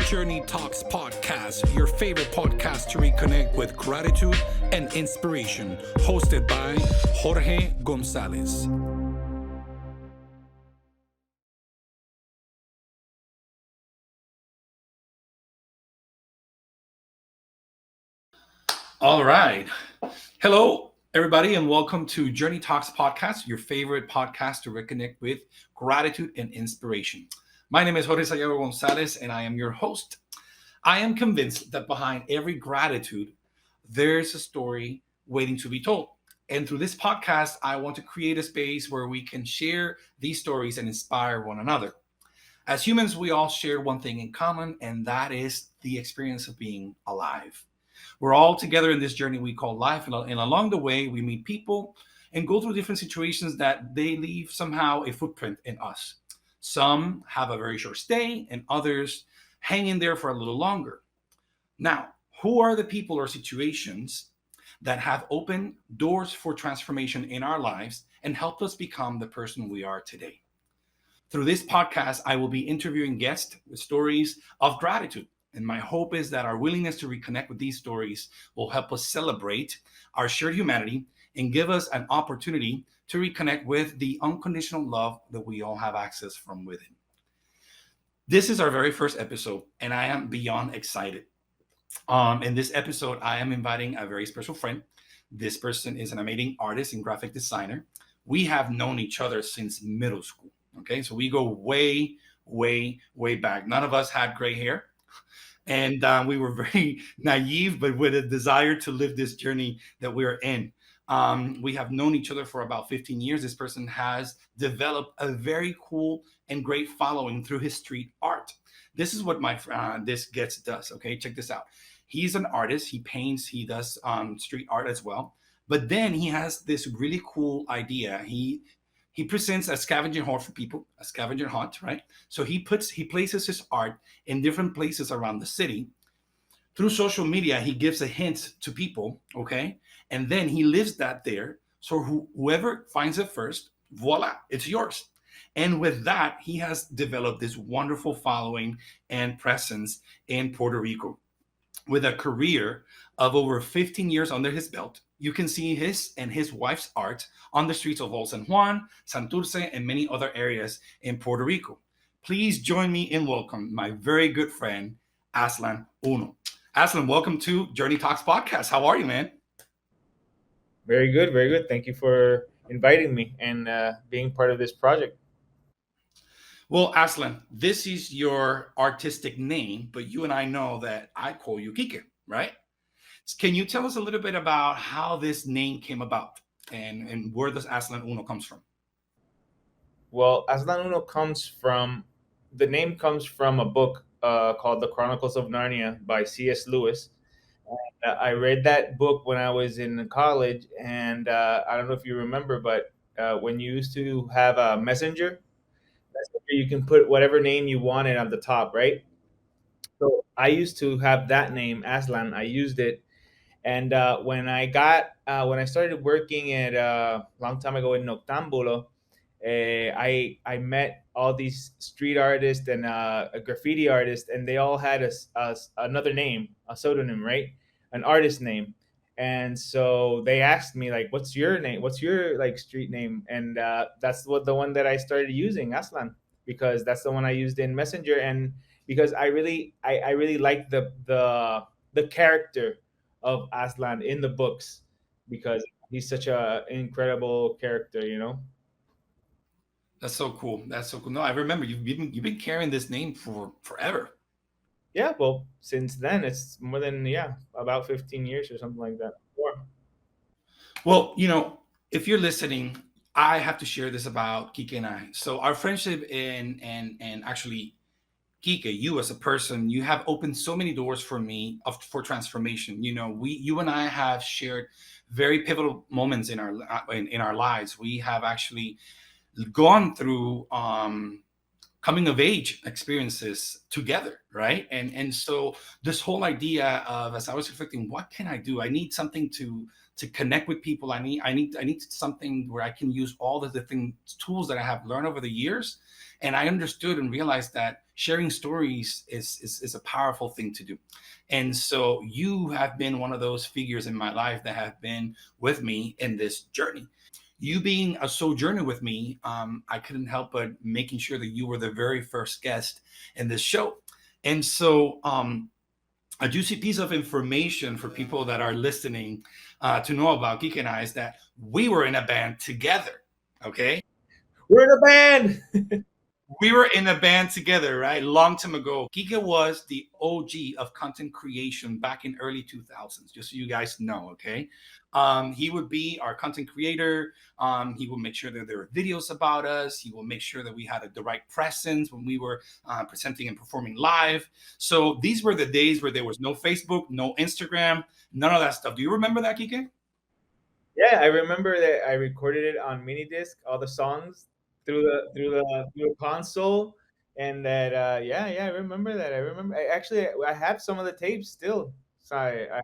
JourneyTalks podcast, your favorite podcast to reconnect with gratitude and inspiration, hosted by Jorge Gonzalez. All right. Hello, everybody, and welcome to Journey Talks podcast, your favorite podcast to reconnect with gratitude and inspiration. My name is Jorge Gonzalez, and I am your host. I am convinced that behind every gratitude, there's a story waiting to be told. And through this podcast, I want to create a space where we can share these stories and inspire one another. As humans, we all share one thing in common, and that is the experience of being alive. We're all together in this journey we call life, and along the way, we meet people and go through different situations that they leave somehow a footprint in us. Some have a very short stay, and others hang in there for a little longer. Now, who are the people or situations that have opened doors for transformation in our lives and helped us become the person we are today? Through this podcast, I will be interviewing guests with stories of gratitude. And my hope is that our willingness to reconnect with these stories will help us celebrate our shared humanity and give us an opportunity to reconnect with the unconditional love that we all have access from within. This is our very first episode, and I am beyond excited. In this episode, I am inviting a very special friend. This person is an amazing artist and graphic designer. We have known each other since middle school. Okay, so we go way, way, way back. None of us had gray hair. And we were very naive, but with a desire to live this journey that we're in. We have known each other for about 15 years. This person has developed a very cool and great following through his street art. This is what this gets does. Okay, check this out. He's an artist. He paints. He does street art as well. But then he has this really cool idea. He presents a scavenger hunt for people, a scavenger hunt, right? So he places his art in different places around the city. Through social media, he gives a hint to people, okay? And then he lives that there. So whoever finds it first, voila, it's yours. And with that, he has developed this wonderful following and presence in Puerto Rico. With a career of over 15 years under his belt, you can see his and his wife's art on the streets of Old San Juan, Santurce, and many other areas in Puerto Rico. Please join me in welcome my very good friend, Aslan Uno. Aslan, welcome to Journey Talks podcast. How are you, man? Very good, very good. Thank you for inviting me and being part of this project. Well, Aslan, this is your artistic name, but you and I know that I call you Kike, right? Can you tell us a little bit about how this name came about and where this Aslan Uno comes from? Well, Aslan Uno the name comes from a book called The Chronicles of Narnia by C.S. Lewis. I read that book when I was in college, and I don't know if you remember, but when you used to have a messenger, you can put whatever name you wanted on the top, right? So I used to have that name, Aslan. I used it. And when I started working at a long time ago in Noctambulo, I met all these street artists and a graffiti artist, and they all had another name, a pseudonym, right? An artist name. And so they asked me like, "What's your name? What's your like street name?" And that's what the one that I started using, Aslan, because that's the one I used in Messenger, and because I really like the character of Aslan in the books because he's such a incredible character, you know. That's so cool. That's so cool. No, I remember you've been carrying this name for forever. Yeah, well, since then it's more than about 15 years or something like that. More. Well, if you're listening, I have to share this about Kike and I. So our friendship and actually Kike, you as a person, you have opened so many doors for me for transformation. You and I have shared very pivotal moments in our lives. We have actually gone through coming of age experiences together, right? And so this whole idea of, as I was reflecting, what can I do? I need something to connect with people. I need something where I can use all the different tools that I have learned over the years. And I understood and realized that sharing stories is a powerful thing to do. And so you have been one of those figures in my life that have been with me in this journey. You being a sojourner with me, I couldn't help but making sure that you were the very first guest in this show. And so, a juicy piece of information for people that are listening to know about Geek and I is that we were in a band together. Okay, We're in a band. we were in a band together, right? Long time ago. Giga was the OG of content creation back in early 2000s, just so you guys know, okay? He would be our content creator. He will make sure that there are videos about us. He will make sure that we had the right presence when we were presenting and performing live. So these were the days where there was no Facebook, no Instagram, none of that stuff. Do you remember that, Kike? Yeah, I remember that I recorded it on mini disc, all the songs through the console, and that yeah, I remember that. I remember I have some of the tapes still. So I have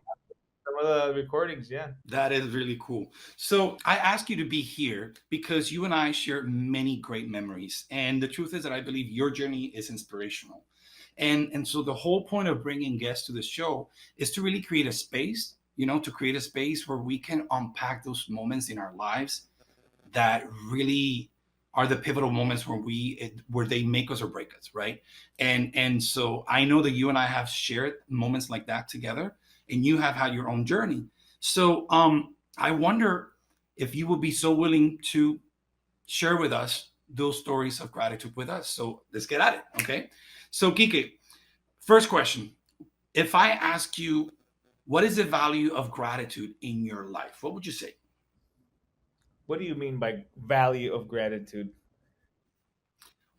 some of the recordings. Yeah. That is really cool. So I ask you to be here because you and I share many great memories, and the truth is that I believe your journey is inspirational. And so the whole point of bringing guests to the show is to really create a space, to create a space where we can unpack those moments in our lives that really are the pivotal moments where they make us or break us, right? And so I know that you and I have shared moments like that together, and you have had your own journey. So I wonder if you would be so willing to share with us those stories of gratitude with us. So let's get at it, okay? So Kike, first question: if I ask you, what is the value of gratitude in your life? What would you say? What do you mean by value of gratitude?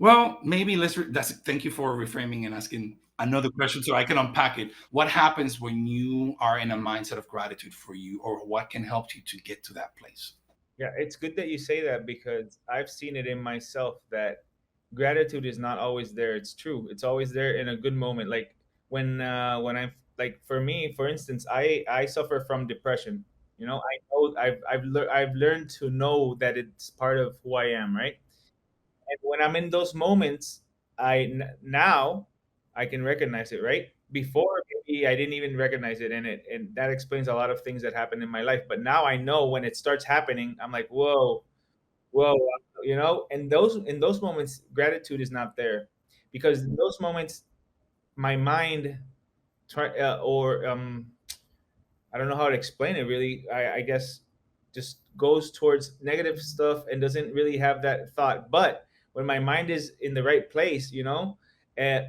Well, maybe that's thank you for reframing and asking another question so I can unpack it. What happens when you are in a mindset of gratitude for you, or what can help you to get to that place? Yeah, it's good that you say that because I've seen it in myself that gratitude is not always there. It's true. It's always there in a good moment. Like when I'm like for me, for instance, I suffer from depression. I know I've learned to know that it's part of who I am, right? And when I'm in those moments, now I can recognize it, right? Before maybe I didn't even recognize it, and that explains a lot of things that happened in my life. But now I know when it starts happening, I'm like, whoa, whoa, And those moments, gratitude is not there, because in those moments, my mind try or I don't know how to explain it really. I guess just goes towards negative stuff and doesn't really have that thought. But when my mind is in the right place,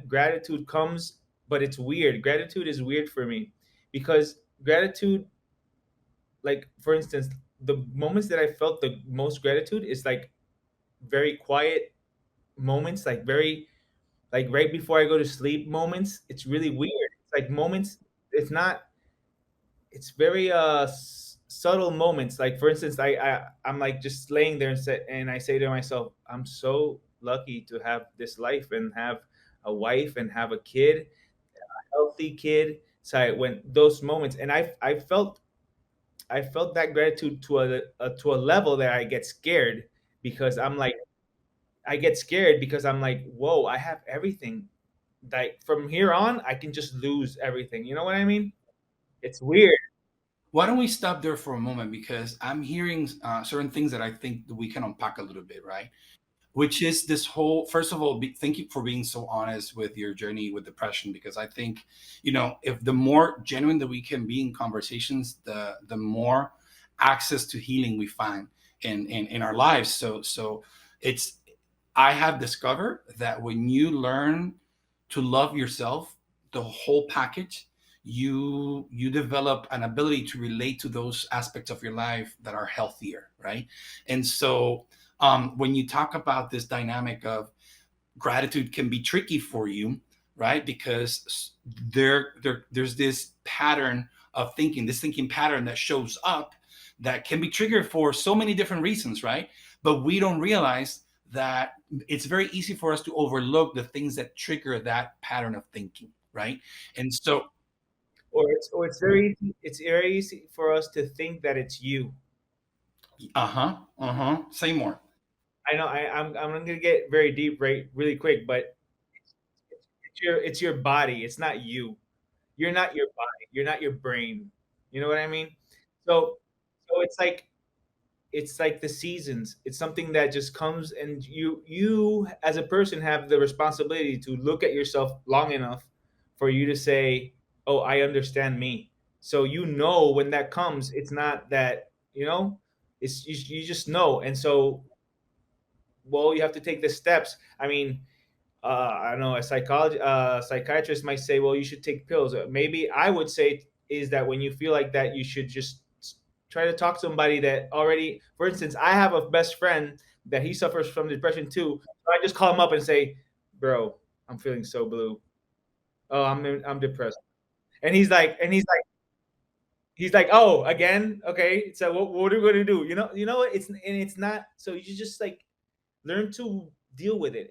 gratitude comes. But it's weird. Gratitude is weird for me because gratitude, like for instance, the moments that I felt the most gratitude is like very quiet moments, like very like right before I go to sleep moments. It's really weird. It's like moments. It's not it's very subtle moments. Like for instance, I'm like just laying there and I say to myself, I'm so lucky to have this life and have a wife and have a kid, healthy kid. So when those moments, and I felt that gratitude to a level that I get scared because I get scared because I'm like, whoa, I have everything. Like from here on, I can just lose everything. You know what I mean? It's weird. Why don't we stop there for a moment, because I'm hearing certain things that I think that we can unpack a little bit, right? Which is this whole, first of all, thank you for being so honest with your journey with depression, because I think, if the more genuine that we can be in conversations, the more access to healing we find in our lives. So it's I have discovered that when you learn to love yourself, the whole package, you develop an ability to relate to those aspects of your life that are healthier, right? And so when you talk about this dynamic of gratitude can be tricky for you, right? Because there's this pattern of thinking, this thinking pattern that shows up that can be triggered for so many different reasons, right? But we don't realize that it's very easy for us to overlook the things that trigger that pattern of thinking, right? And so, Or it's very easy for us to think that it's you. say more. I know I'm gonna get very deep really quick, but it's your body. It's not you. You're not your body. You're not your brain. You know what I mean? So it's like the seasons. It's something that just comes, and you as a person have the responsibility to look at yourself long enough for you to say, "Oh, I understand me." So when that comes, it's not that it's you just know, and so well, you have to take the steps. I mean, I don't know, psychiatrist might say, well, you should take pills. Maybe I would say is that when you feel like that, you should just try to talk to somebody that already. For instance, I have a best friend that he suffers from depression too. So I just call him up and say, "Bro, I'm feeling so blue. Oh, I'm depressed." And he's like, "Oh, again? Okay. So what are we going to do?" What? It's not. So you just like learn to deal with it.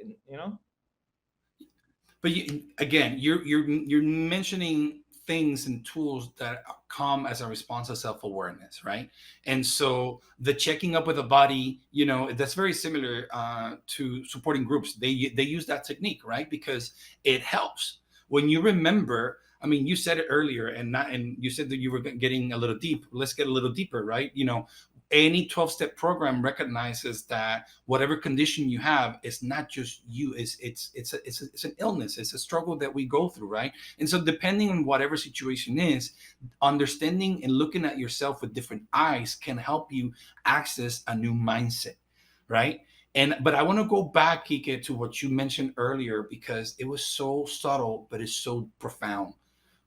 But again, you're mentioning things and tools that come as a response to self-awareness, right? And so the checking up with the body, that's very similar to supporting groups. They use that technique, right? Because it helps when you remember. I mean, you said it earlier, and you said that you were getting a little deep. Let's get a little deeper, right? Any 12-step program recognizes that whatever condition you have is not just you. It's an illness. It's a struggle that we go through, right? And so depending on whatever situation is, understanding and looking at yourself with different eyes can help you access a new mindset, right? But I want to go back, Kike, to what you mentioned earlier, because it was so subtle but it's so profound,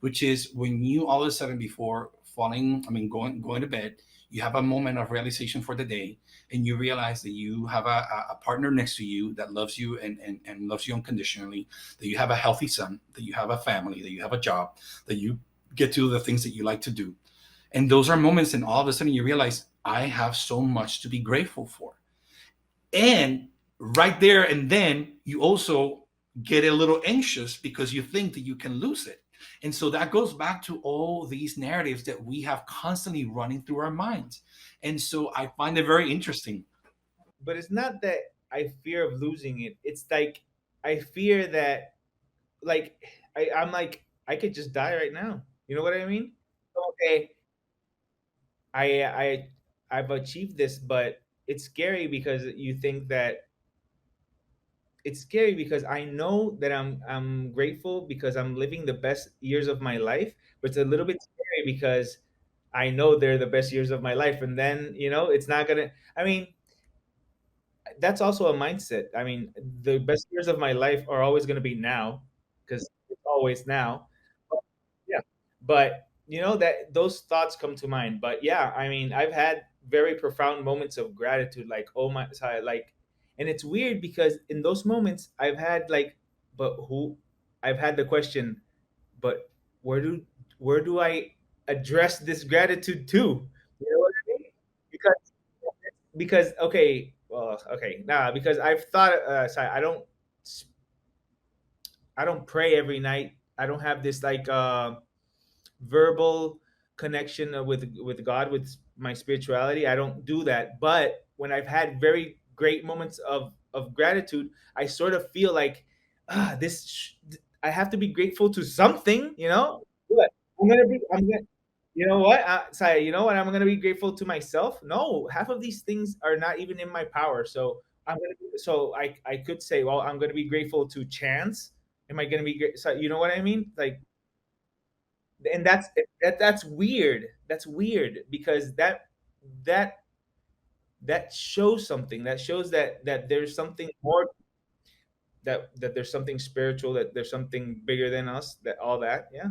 which is when you all of a sudden, before falling, I mean, going to bed, you have a moment of realization for the day, and you realize that you have a partner next to you that loves you and loves you unconditionally, that you have a healthy son, that you have a family, that you have a job, that you get to do the things that you like to do. And those are moments, and all of a sudden you realize, I have so much to be grateful for. And right there and then, you also get a little anxious because you think that you can lose it. And so that goes back to all these narratives that we have constantly running through our minds. And so I find it very interesting. But it's not that I fear of losing it. It's like I fear that, like, I'm like, I could just die right now. You know what I mean? Okay, I've achieved this, but it's scary because you think that it's scary because I know that I'm grateful because I'm living the best years of my life, but it's a little bit scary because I know they're the best years of my life, and then it's not gonna. I mean, that's also a mindset. I mean, the best years of my life are always going to be now because it's always now. But, yeah. But that those thoughts come to mind. But yeah, I mean, I've had very profound moments of gratitude, like, oh my, sorry, like, and it's weird because in those moments I've had like, but who? I've had the question, but where do where do I address this gratitude to? You know what I mean? Because okay, well, okay, nah, because I've thought. Sorry, I don't pray every night. I don't have this like verbal connection with God, with my spirituality. I don't do that. But when I've had very great moments of gratitude, I sort of feel like I have to be grateful to something. What you know what? Sorry, you know what? I'm gonna be grateful to myself. No, half of these things are not even in my power. So I could say, well, I'm gonna be grateful to chance. Am I gonna be great? So you know what I mean? Like, and that's weird. That's weird because that that shows something. That shows that there's something more, that there's something spiritual, that there's something bigger than us. That all that, yeah.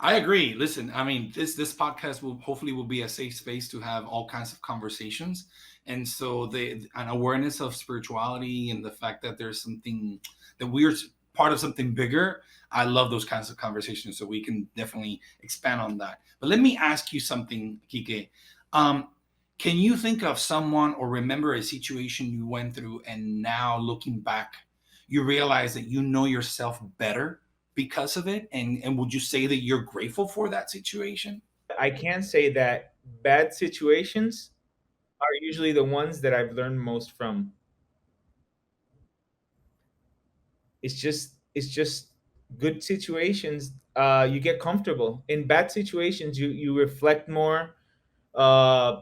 I agree. Listen, I mean, this podcast will hopefully will be a safe space to have all kinds of conversations, and so an awareness of spirituality and the fact that there's something that we're part of something bigger. I love those kinds of conversations, so we can definitely expand on that. But let me ask you something, Kike. Um, Can you think of someone or remember a situation you went through and now looking back, you realize that you know yourself better because of it? And would you say that you're grateful for that situation? I can say that bad situations are usually the ones that I've learned most from. It's just good situations. You get comfortable. In bad situations, you reflect more. Uh,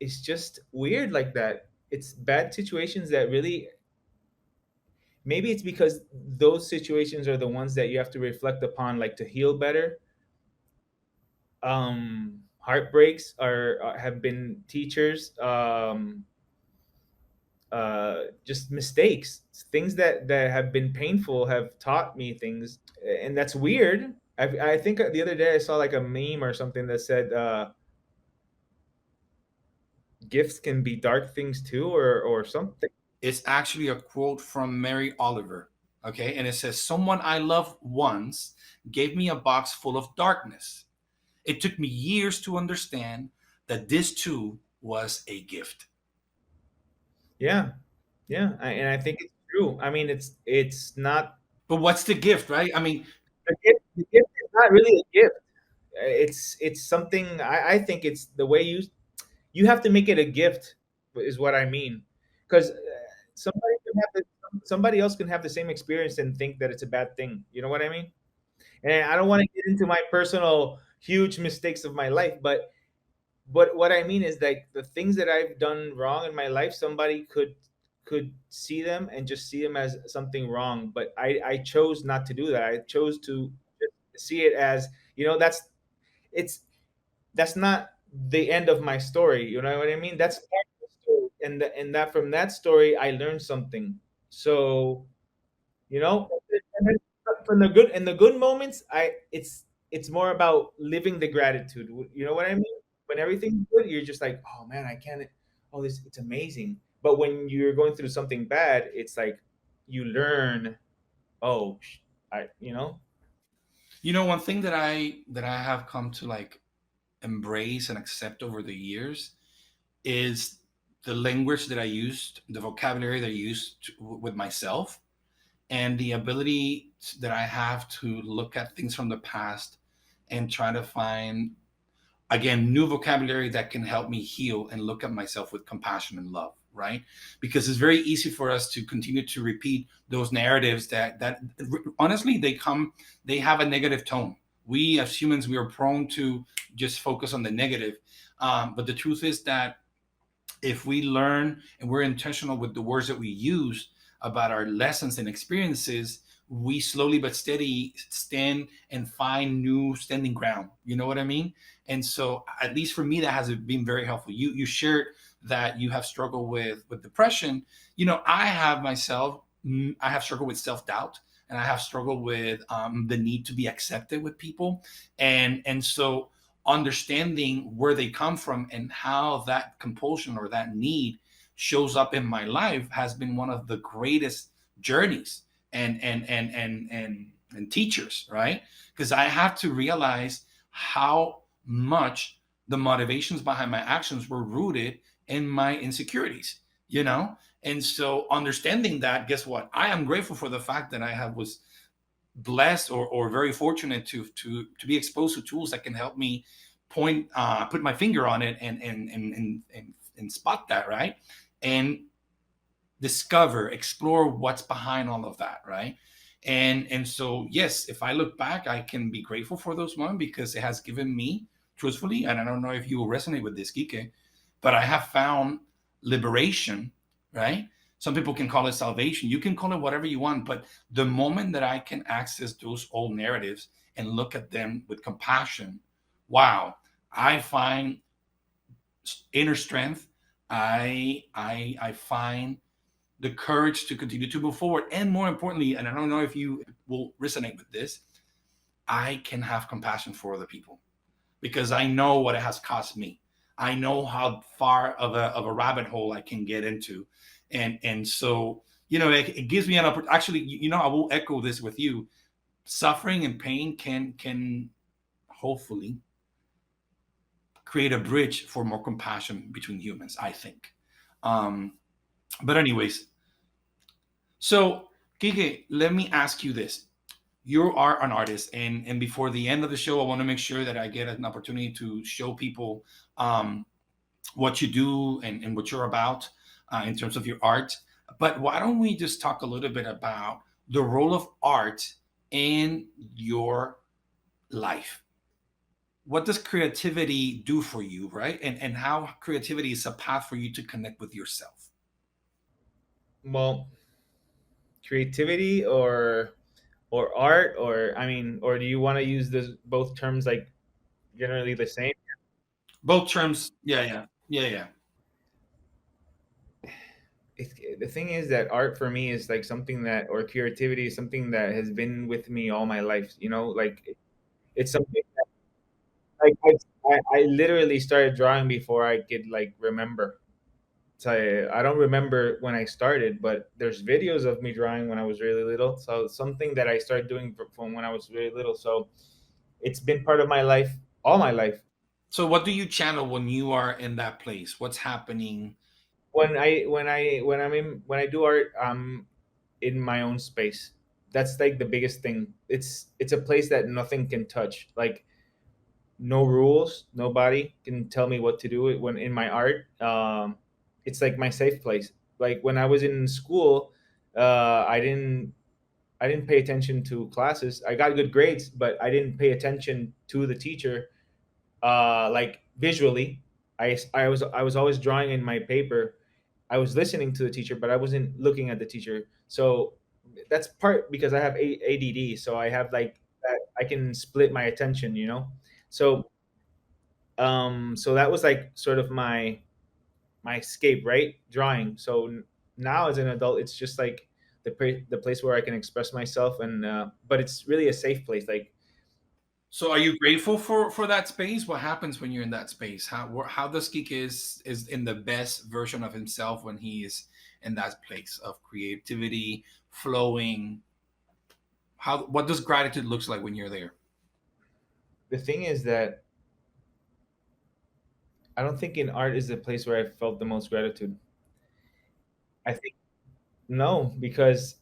it's just weird like that. It's bad situations that really, maybe it's because those situations are the ones that you have to reflect upon, like to heal better. Heartbreaks have been teachers. Just mistakes, things that have been painful have taught me things, and that's weird. I think the other day I saw like a meme or something that said gifts can be dark things too, or something. It's actually a quote from Mary Oliver. Okay. And it says, "Someone I loved once gave me a box full of darkness. It took me years to understand that this too was a gift." Yeah, yeah, and I think it's true. I mean, it's not But what's the gift, right? I mean, the gift is not really a gift. It's something. I think it's the way you have to make it a gift, is what I mean, because somebody else can have the same experience and think that it's a bad thing. You know what I mean? And I don't want to get into my personal huge mistakes of my life, but what I mean is like the things that I've done wrong in my life, somebody could see them and just see them as something wrong. But I chose not to do that. I chose to just see it as, it's that's not the end of my story. You know what I mean? That's part of the story, and that from that story I learned something. So, and then from the good moments, it's more about living the gratitude. You know what I mean? When everything's good, you're just like, oh man, I can't. Oh, this it's amazing. But when you're going through something bad, it's like you learn. Oh, I. one thing that I have come to like embrace and accept over the years is the language that I used, the vocabulary that I used with myself, and the ability that I have to look at things from the past and try to find, again, new vocabulary that can help me heal and look at myself with compassion and love, right? Because it's very easy for us to continue to repeat those narratives that honestly they have a negative tone. We as humans, we are prone to just focus on the negative. But the truth is that if we learn and we're intentional with the words that we use about our lessons and experiences, we slowly but steady stand and find new standing ground. You know what I mean? And so, at least for me, that has been very helpful. You shared that you have struggled with depression. I have myself. I have struggled with self doubt, and I have struggled with the need to be accepted with people, and so understanding where they come from and how that compulsion or that need shows up in my life has been one of the greatest journeys and teachers, right? Because I have to realize how much the motivations behind my actions were rooted in my insecurities, you know. And so understanding that, guess what, I am grateful for the fact that I have was blessed or very fortunate to be exposed to tools that can help me put my finger on it and spot that, right? And discover, explore what's behind all of that, right? And so yes, if I look back, I can be grateful for those moments because it has given me, truthfully, and I don't know if you will resonate with this, Kike, but I have found liberation, right? Some people can call it salvation. You can call it whatever you want, but the moment that I can access those old narratives and look at them with compassion, wow, I find inner strength. I find the courage to continue to move forward. And more importantly, and I don't know if you will resonate with this, I can have compassion for other people because I know what it has cost me. I know how far of a rabbit hole I can get into. And so, it gives me an opportunity. Actually, I will echo this with you. Suffering and pain can hopefully create a bridge for more compassion between humans, I think. Um, but anyways, so Kike, let me ask you this. You are an artist, and before the end of the show, I want to make sure that I get an opportunity to show people um, what you do and what you're about in terms of your art. But why don't we just talk a little bit about the role of art in your life? What does creativity do for you, right? And how creativity is a path for you to connect with yourself. Well, creativity or art, or I mean, or do you want to use this both terms like generally the same? Both terms, yeah, yeah, yeah, yeah. The thing is that art for me is like something that, or creativity is something that has been with me all my life. You know, like it's something that, like I literally started drawing before I could like remember. So I don't remember when I started, but there's videos of me drawing when I was really little. So it's something that I started doing from when I was really little. So it's been part of my life all my life. So what do you channel when you are in that place? What's happening? When I do art, I'm in my own space. That's like the biggest thing. It's a place that nothing can touch. Like no rules, nobody can tell me what to do when in my art. It's like my safe place. Like when I was in school, I didn't pay attention to classes. I got good grades, but I didn't pay attention to the teacher. Like visually, I was always drawing in my paper. I was listening to the teacher, but I wasn't looking at the teacher. So that's part because I have ADD. So I have like that. I can split my attention. You know. So so that was like sort of my escape, right? Drawing. So now as an adult, it's just like the place where I can express myself, and but it's really a safe place. Like So are you grateful for that space? What happens when you're in that space? How does Kike is in the best version of himself when he is in that place of creativity, flowing? How what does gratitude looks like when you're there? the thing is that I don't think in art is the place where I felt the most gratitude. I think no, because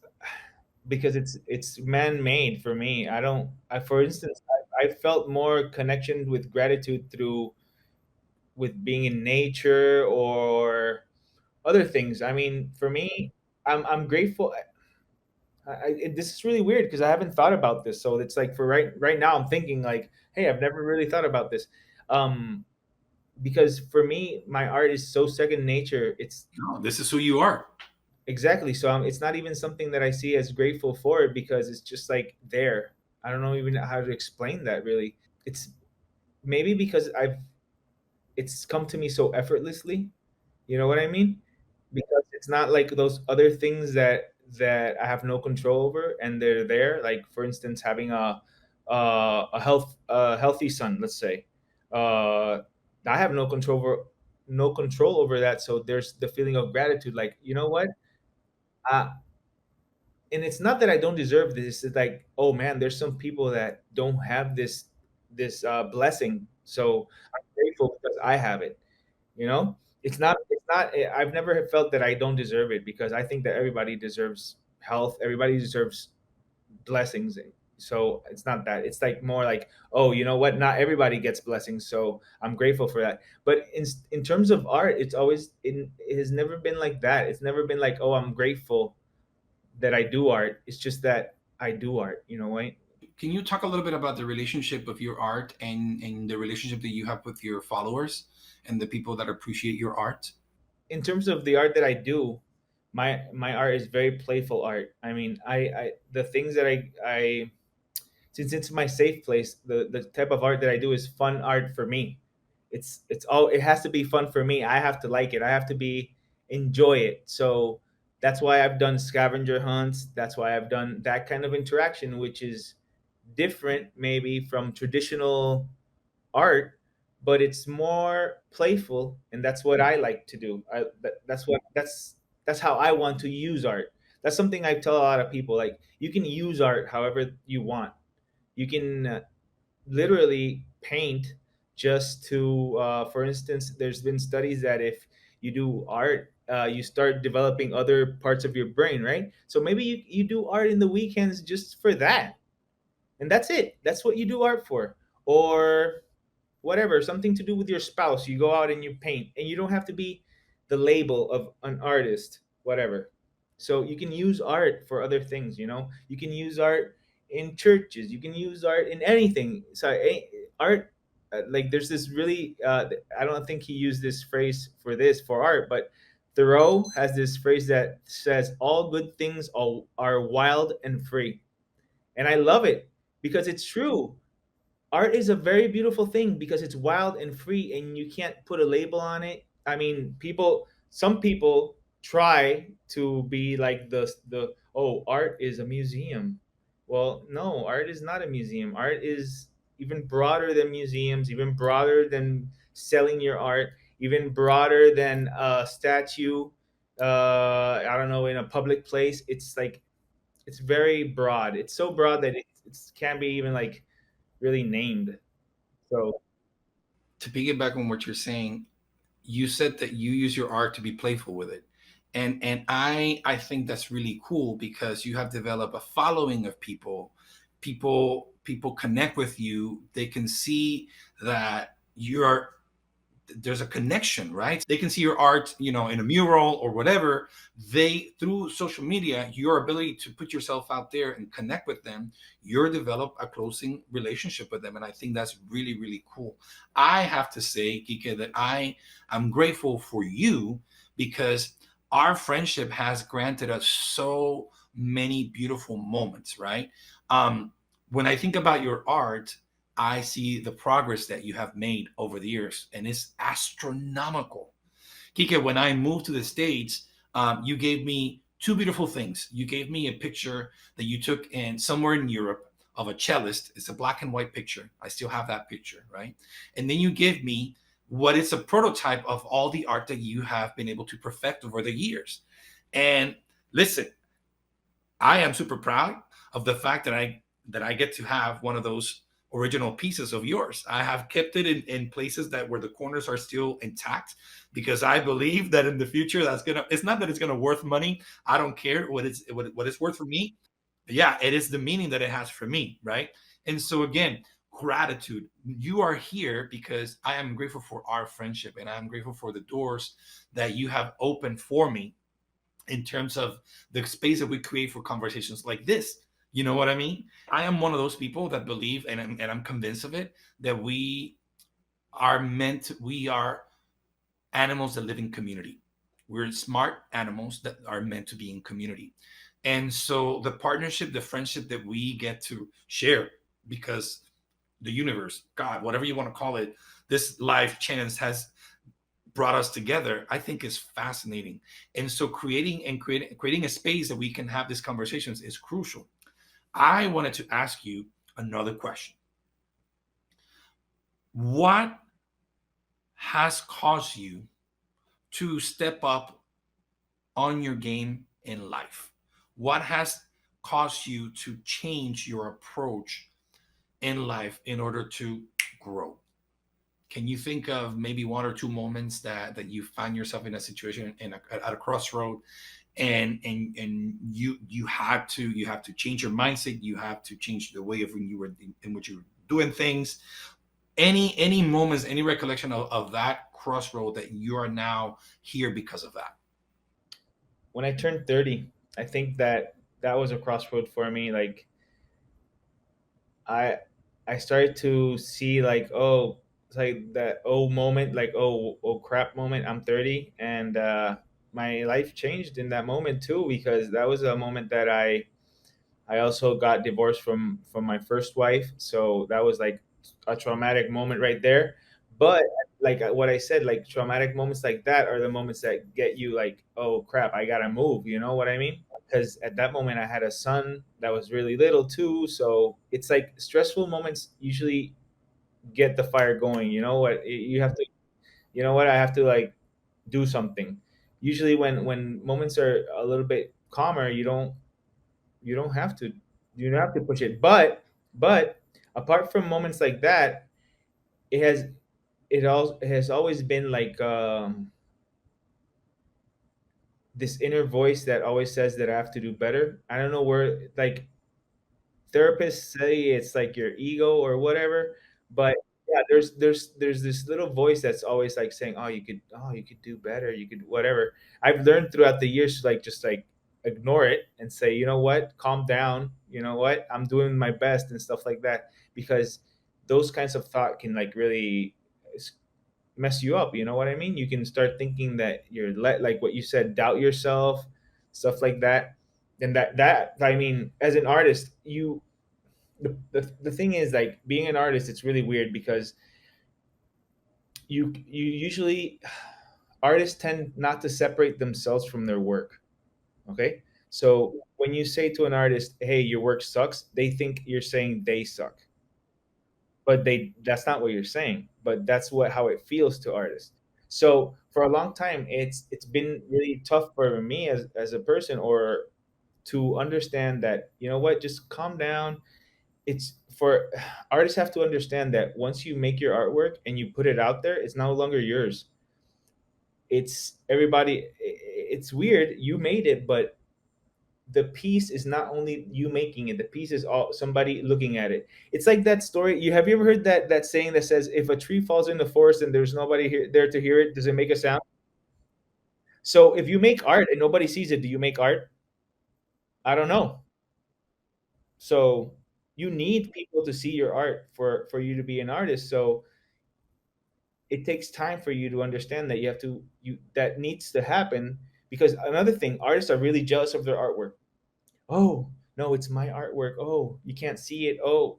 it's man made for me. I don't. For instance, I felt more connection with gratitude through with being in nature or other things. I mean, for me, I'm grateful. This is really weird because I haven't thought about this. So it's like for right now, I'm thinking like, hey, I've never really thought about this. Um, because for me, my art is so second nature. It's No, this is who you are. exactly so. It's not even something that I see as grateful for it because it's just like there. I don't know even how to explain that really. It's maybe because it's come to me so effortlessly. You know what I mean? Because it's not like those other things that I have no control over, and they're there. Like for instance, having a healthy son, let's say. I have no control over that. So there's the feeling of gratitude. Like you know what? Uh, and it's not that I don't deserve this. It's like, oh man, there's some people that don't have this blessing. So I'm grateful because I have it. You know, I've never felt that I don't deserve it because I think that everybody deserves health. Everybody deserves blessings. So it's not that. It's like more like, oh, you know what? Not everybody gets blessings, so I'm grateful for that. But in terms of art, it has never been like that. It's never been like, oh, I'm grateful that I do art. It's just that I do art. You know, right? Can you talk a little bit about the relationship of your art and the relationship that you have with your followers and the people that appreciate your art? In terms of the art that I do, my art is very playful art. I mean, I the things that I since it's my safe place, the type of art that I do is fun art for me. It has to be fun for me. I have to like it. I have to be enjoy it. So that's why I've done scavenger hunts. That's why I've done that kind of interaction, which is different maybe from traditional art, but it's more playful, and that's what I like to do. That's how I want to use art. That's something I tell a lot of people. Like you can use art however you want. You can literally paint just to, for instance, there's been studies that if you do art, you start developing other parts of your brain, right? So maybe you do art in the weekends just for that, and that's it. That's what you do art for. Or whatever, something to do with your spouse. You go out and you paint, and you don't have to be the label of an artist, whatever. So you can use art for other things, you know? You can use art in churches, you can use art in anything. So art, like there's this really, I don't think he used this phrase for this for art, but Thoreau has this phrase that says, all good things are wild and free. And I love it because it's true. Art is a very beautiful thing because it's wild and free and you can't put a label on it. I mean, some people try to be like the oh, art is a museum. Well, no, art is not a museum. Art is even broader than museums, even broader than selling your art, even broader than a statue, I don't know, in a public place. It's like it's very broad. It's so broad that it can't be even like really named. So To piggyback on what you're saying, you said that you use your art to be playful with it, and I think that's really cool because you have developed a following of people. People connect with you. They can see that you're there's a connection, right? They can see your art, in a mural or whatever. They, through social media, your ability to put yourself out there and connect with them, you're develop a closing relationship with them. And I think that's really, really cool. I have to say, Kike, that I am grateful for you because our friendship has granted us so many beautiful moments, right? When I think about your art, I see the progress that you have made over the years, and it's astronomical. Kike, when I moved to the States, you gave me two beautiful things. You gave me a picture that you took in somewhere in Europe of a cellist. It's a black and white picture. I still have that picture, right? And then you give me what is a prototype of all the art that you have been able to perfect over the years. And listen, I am super proud of the fact that I get to have one of those original pieces of yours. I have kept it in places that where the corners are still intact because I believe that in the future that's gonna. It's not that it's gonna worth money. I don't care what it's worth for me. Yeah, it is the meaning that it has for me, right? And so again, gratitude. You are here because I am grateful for our friendship and I'm grateful for the doors that you have opened for me in terms of the space that we create for conversations like this. You know what I mean? I am one of those people that believe, and I'm convinced of it, that we are animals that live in community. We're smart animals that are meant to be in community. And so the partnership, the friendship that we get to share, because the universe, God, whatever you want to call it, this life chance has brought us together, I think is fascinating. And so creating a space that we can have these conversations is crucial. I wanted to ask you another question. What has caused you to step up on your game in life? What has caused you to change your approach in life in order to grow? Can you think of maybe one or two moments that you find yourself in a situation at a crossroad, and you have to change your mindset, you have to change the way of when you were in which you were doing things? Any moments, any recollection of that crossroad that you are now here because of that? when I turned 30, I think that that was a crossroad for me. Like I I started to see like, oh, it's like that oh moment, like oh crap moment. I'm 30, and my life changed in that moment too, because that was a moment that I also got divorced from my first wife, so that was like a traumatic moment right there. But like what I said, like traumatic moments like that are the moments that get you like, oh crap, I gotta move. You know what I mean? Because at that moment I had a son that was really little too, so it's like stressful moments usually get the fire going. You know what? You have to. You know what? I have to like do something. Usually when moments are a little bit calmer, you don't have to you don't have to push it, but apart from moments like that, it has it has always been like this inner voice that always says that I have to do better. I don't know where, like, therapists say it's like your ego or whatever, but yeah, there's this little voice that's always like saying, oh, you could do better, you could whatever. I've learned throughout the years to like just like ignore it and say, you know what, calm down, you know what, I'm doing my best and stuff like that, because those kinds of thought can like really mess you up. You know what I mean? You can start thinking that like what you said, doubt yourself, stuff like that. And that I mean, as an artist, the thing is, like, being an artist, it's really weird because you usually artists tend not to separate themselves from their work. Okay, so when you say to an artist, hey, your work sucks, they think you're saying they suck, but that's not what you're saying, but that's what how it feels to artists. So for a long time, it's been really tough for me as a person, or to understand that, you know what, just calm down. It's for artists have to understand that once you make your artwork and you put it out there, it's no longer yours. It's everybody. It's weird, you made it, but the piece is not only you making it, the piece is all somebody looking at it. It's like that story, you ever heard that saying that says, if a tree falls in the forest and there's nobody there to hear it, does it make a sound? So if you make art and nobody sees it, do you make art? I don't know. So you need people to see your art for you to be an artist. So it takes time for you to understand that you that needs to happen, because another thing, artists are really jealous of their artwork. Oh, no, it's my artwork. Oh, you can't see it. Oh,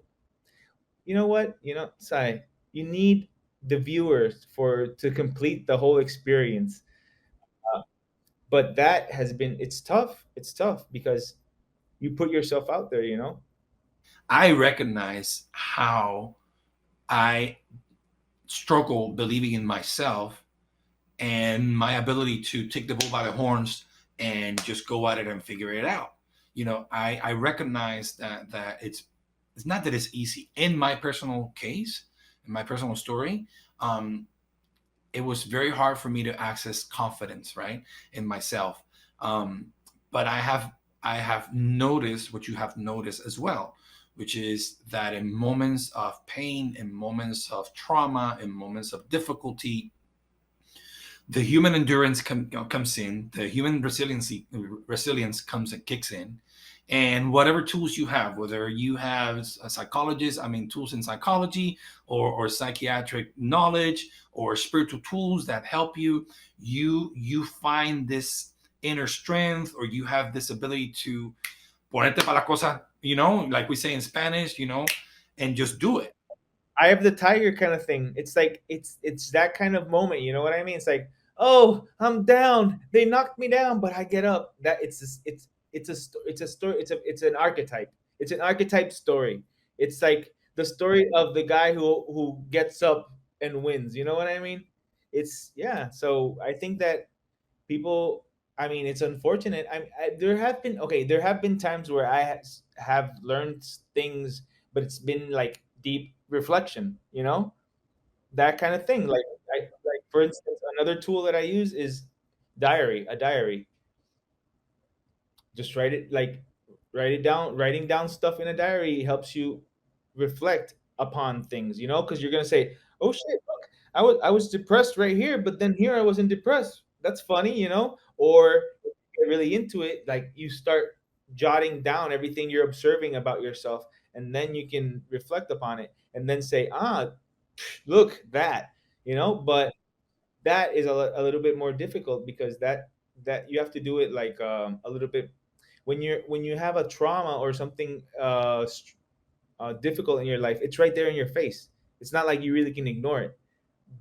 you know what? You know, Sai, you need the viewers for to complete the whole experience. Uh, but that has been it's tough. It's tough because you put yourself out there, you know? I recognize how I struggle believing in myself and my ability to take the bull by the horns and just go at it and figure it out. I recognize that it's not that it's easy. In my personal case, in my personal story, um, it was very hard for me to access confidence, right, in myself. Um, but I have noticed what you have noticed as well, which is that in moments of pain, in moments of trauma, in moments of difficulty, the human endurance comes in, the human resilience comes and kicks in, and whatever tools you have, whether you have a psychologist, I mean tools in psychology, or psychiatric knowledge, or spiritual tools that help you, you find this inner strength, or you have this ability to ponerte para la cosa, like we say in Spanish, and just do it. I have the tiger kind of thing. It's like it's that kind of moment. You know what I mean? It's like, oh, I'm down. They knocked me down, but I get up. That it's a story. It's an archetype. It's an archetype story. It's like the story of the guy who gets up and wins. You know what I mean? It's yeah. So I think that people. I mean, it's unfortunate. There have been times where have learned things, but it's been like deep reflection. You know, that kind of thing. Like for instance, another tool that I use is a diary. Just write it down. Writing down stuff in a diary helps you reflect upon things, you know, because you're gonna say, oh shit, look, I was depressed right here, but then here I wasn't depressed. That's funny, you know. Or if you get really into it, like, you start jotting down everything you're observing about yourself, and then you can reflect upon it and then say, look, that, you know. But that is a little bit more difficult, because that you have to do it like a little bit when you have a trauma or something difficult in your life. It's right there in your face. It's not like you really can ignore it.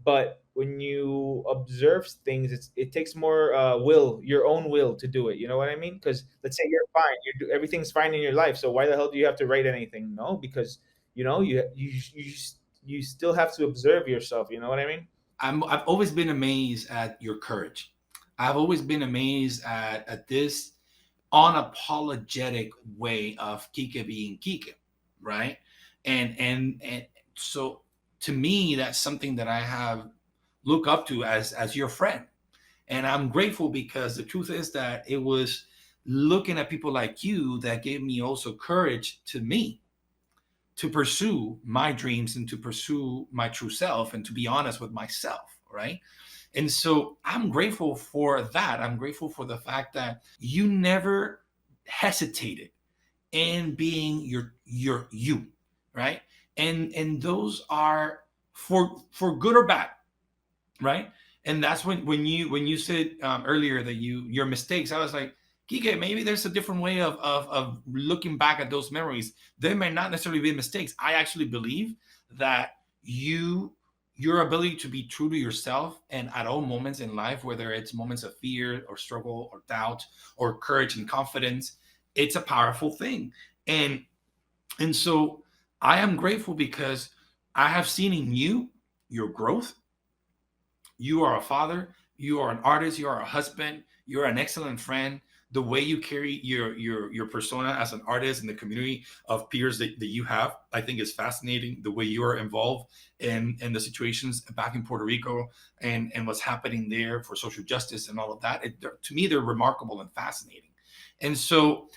But when you observe things, it takes more will, your own will, to do it. You know what I mean? Because let's say you're fine, everything's fine in your life, so why the hell do you have to write anything? No, because you still have to observe yourself. You know what I mean? I've always been amazed at your courage. I've always been amazed at this unapologetic way of Kike being Kike, right? And so to me, that's something that I have look up to as your friend. And I'm grateful because the truth is that it was looking at people like you that gave me also courage to me to pursue my dreams and to pursue my true self and to be honest with myself, right? And so I'm grateful for that. I'm grateful for the fact that you never hesitated in being your you, right? And those are for good or bad, right? And that's when you said earlier that your mistakes, I was like, Kike, maybe there's a different way of looking back at those memories. They may not necessarily be mistakes. I actually believe that your ability to be true to yourself and at all moments in life, whether it's moments of fear or struggle or doubt or courage and confidence, it's a powerful thing. And so I am grateful because I have seen in you your growth. You are a father, you are an artist, you are a husband, you're an excellent friend. The way you carry your persona as an artist in the community of peers that you have, I think is fascinating. The way you are involved in the situations back in Puerto Rico and what's happening there for social justice and all of that. To me, they're remarkable and fascinating. And so,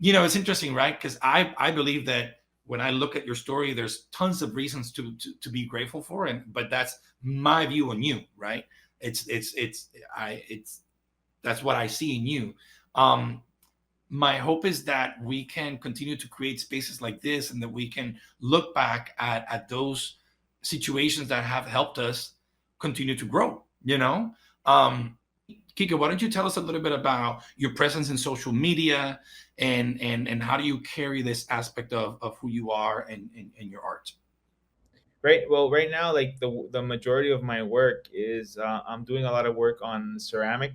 it's interesting, right? Because I believe that when I look at your story, there's tons of reasons to be grateful for, but that's my view on you, right? It's that's what I see in you. Um, my hope is that we can continue to create spaces like this, and that we can look back at those situations that have helped us continue to grow. Kika, why don't you tell us a little bit about your presence in social media and how do you carry this aspect of who you are and your art? Right. Well, right now, like the majority of my work is I'm doing a lot of work on ceramic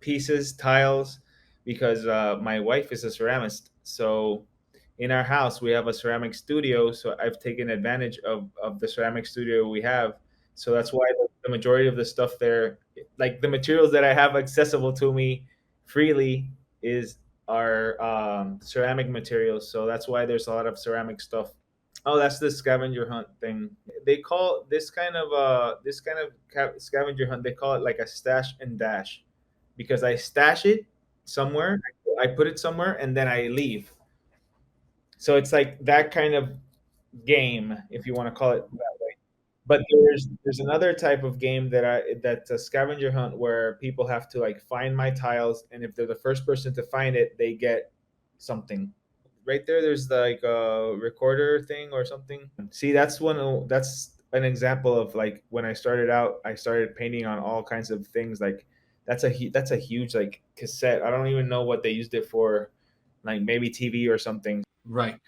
pieces, tiles, because my wife is a ceramist. So in our house we have a ceramic studio. So I've taken advantage of the ceramic studio we have. So that's why the majority of the stuff there, like the materials that I have accessible to me freely, is are ceramic materials. So that's why there's a lot of ceramic stuff. Oh, that's the scavenger hunt thing. They call this kind of scavenger hunt. They call it like a stash and dash, because I stash it somewhere, I put it somewhere, and then I leave. So it's like that kind of game, if you want to call it that way. But there's another type of game that's a scavenger hunt where people have to like find my tiles, and if they're the first person to find it, they get something. Right there, there's like a recorder thing or something. See, that's an example of like when I started out, I started painting on all kinds of things. Like that's a huge like cassette. I don't even know what they used it for, like maybe TV or something. Right.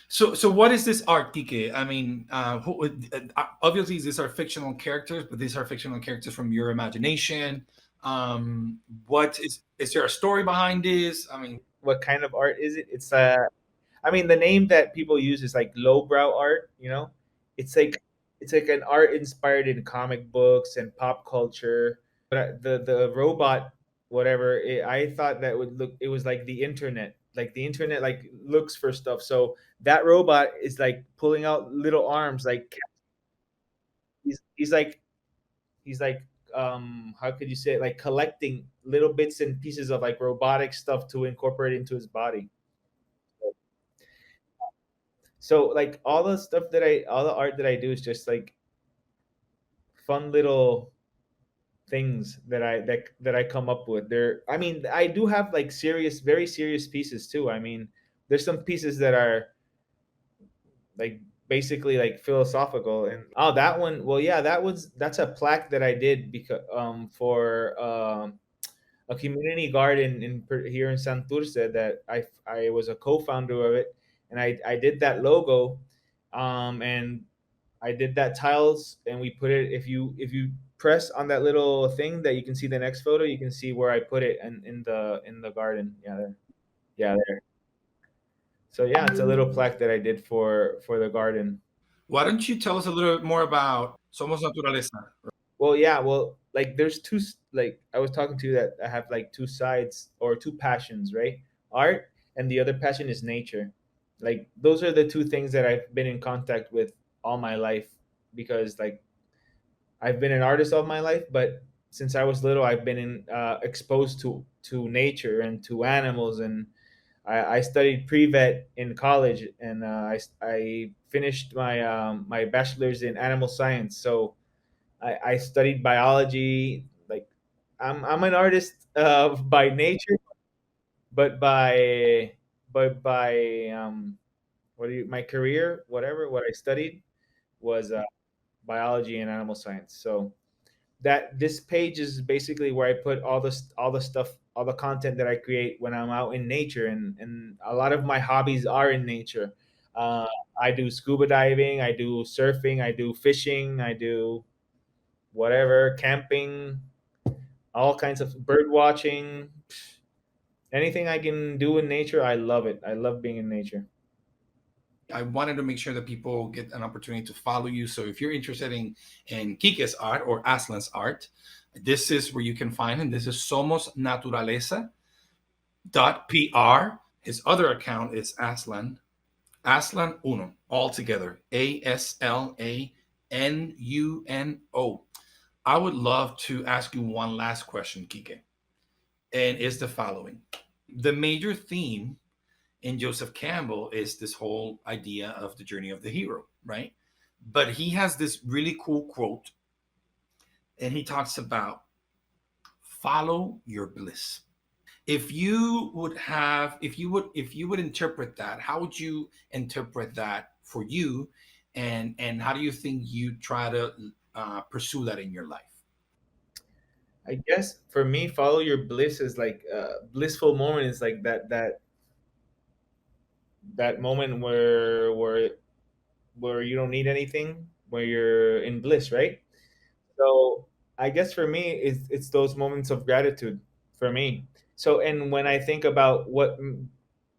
So what is this art, Kike? I mean, obviously these are fictional characters, but these are fictional characters from your imagination. What is there a story behind this? I mean, What kind of art is it? It's I mean, the name that people use is like lowbrow art. It's like it's like an art inspired in comic books and pop culture. But the robot, whatever, I thought that would look. It was like the internet. Like the internet, like looks for stuff. So that robot is like pulling out little arms. Like he's like he's like how could you say it? Like collecting little bits and pieces of like robotic stuff to incorporate into his body. So like all the art that I do is just like fun little things that I come up with. I mean, I do have like serious, very serious pieces too. I mean, there's some pieces that are like basically like philosophical. And oh, that one, well, yeah, that's a plaque that I did because for a community garden here in Santurce that I was a co-founder of it, and I did that logo, and I did that tiles, and we put it. If you press on that little thing that you can see the next photo, you can see where I put it in the garden. Yeah, there. Yeah, there. So yeah, it's a little plaque that I did for the garden. why don't you tell us a little bit more about Somos Naturaleza? Well, yeah, well, like there's like I was talking to you that I have like two sides or two passions, right? Art, and the other passion is nature. Like those are the two things that I've been in contact with all my life, because like I've been an artist all my life, but since I was little, I've been exposed to nature and to animals, and I studied pre-vet in college, and I finished my bachelor's in animal science. So I studied biology. Like I'm an artist by nature, but by my career, whatever, what I studied was biology and animal science. So that this page is basically where I put all the stuff, all the content that I create when I'm out in nature, and a lot of my hobbies are in nature. Uh, I do scuba diving, I do surfing, I do fishing, I do whatever, camping, all kinds of bird watching. Anything I can do in nature, I love it. I love being in nature. I wanted to make sure that people get an opportunity to follow you. So if you're interested in Kike's art or Aslan's art, this is where you can find him. This is somosnaturaleza.pr. His other account is Aslan Uno, all together. ASLANUNO. I would love to ask you one last question, Kike, and it's the following. The major theme in Joseph Campbell is this whole idea of the journey of the hero, right? But he has this really cool quote, and he talks about follow your bliss. If you would interpret that, how would you interpret that for you, and how do you think you try to pursue that in your life? I guess for me, follow your bliss is like blissful moment is like that moment where you don't need anything, where you're in bliss, right? So I guess for me, it's those moments of gratitude for me. So, and when I think about what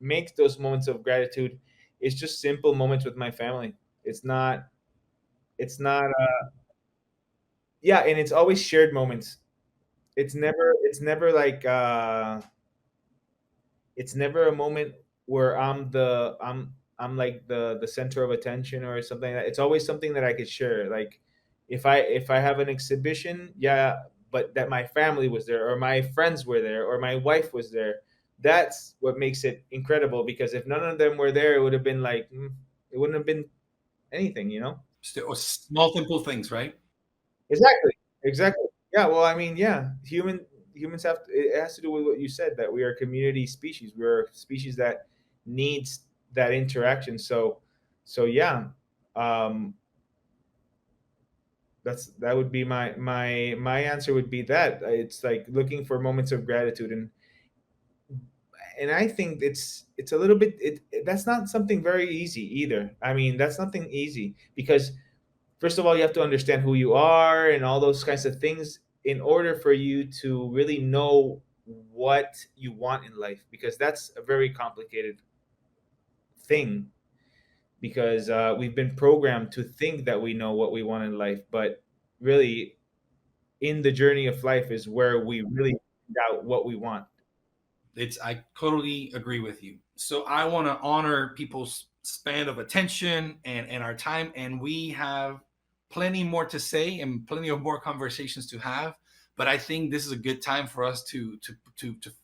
makes those moments of gratitude, it's just simple moments with my family. It's not, yeah, and it's always shared moments. It's never like it's never a moment where I'm like the center of attention or something like that. It's always something that I could share. Like if I have an exhibition, yeah, but that my family was there or my friends were there or my wife was there. That's what makes it incredible, because if none of them were there, it would have been like it wouldn't have been anything, you know? Still, small simple things, right? Exactly. Exactly. Yeah. Well, I mean, yeah. Humans have to, it has to do with what you said, that we are a community species. We're a species that needs that interaction. So yeah. Um, that would be my answer would be that it's like looking for moments of gratitude, and I think it's a little bit that's not something very easy either. I mean, that's nothing easy, because first of all, you have to understand who you are and all those kinds of things in order for you to really know what you want in life, because that's a very complicated thing, because we've been programmed to think that we know what we want in life, but really in the journey of life is where we really find out what we want. I totally agree with you. So I want to honor people's span of attention and our time, and we have plenty more to say and plenty of more conversations to have. But I think this is a good time for us to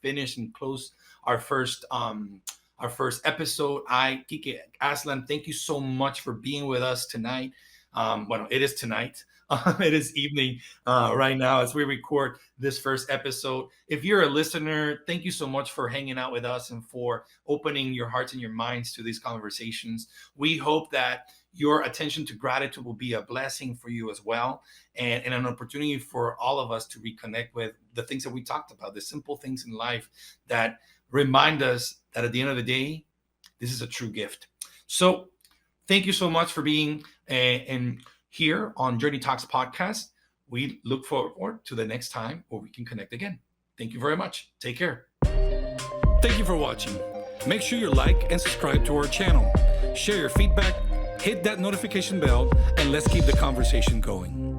finish and close our first our first episode. Kike, Aslan, thank you so much for being with us tonight. Well, it is tonight. It is evening right now as we record this first episode. If you're a listener, thank you so much for hanging out with us and for opening your hearts and your minds to these conversations. We hope that your attention to gratitude will be a blessing for you as well, and an opportunity for all of us to reconnect with the things that we talked about, the simple things in life that remind us that at the end of the day, this is a true gift. So thank you so much for being in here on Journey Talks podcast. We look forward to the next time where we can connect again. Thank you very much. Take care. Thank you for watching. Make sure you like and subscribe to our channel. Share your feedback, hit that notification bell, and let's keep the conversation going.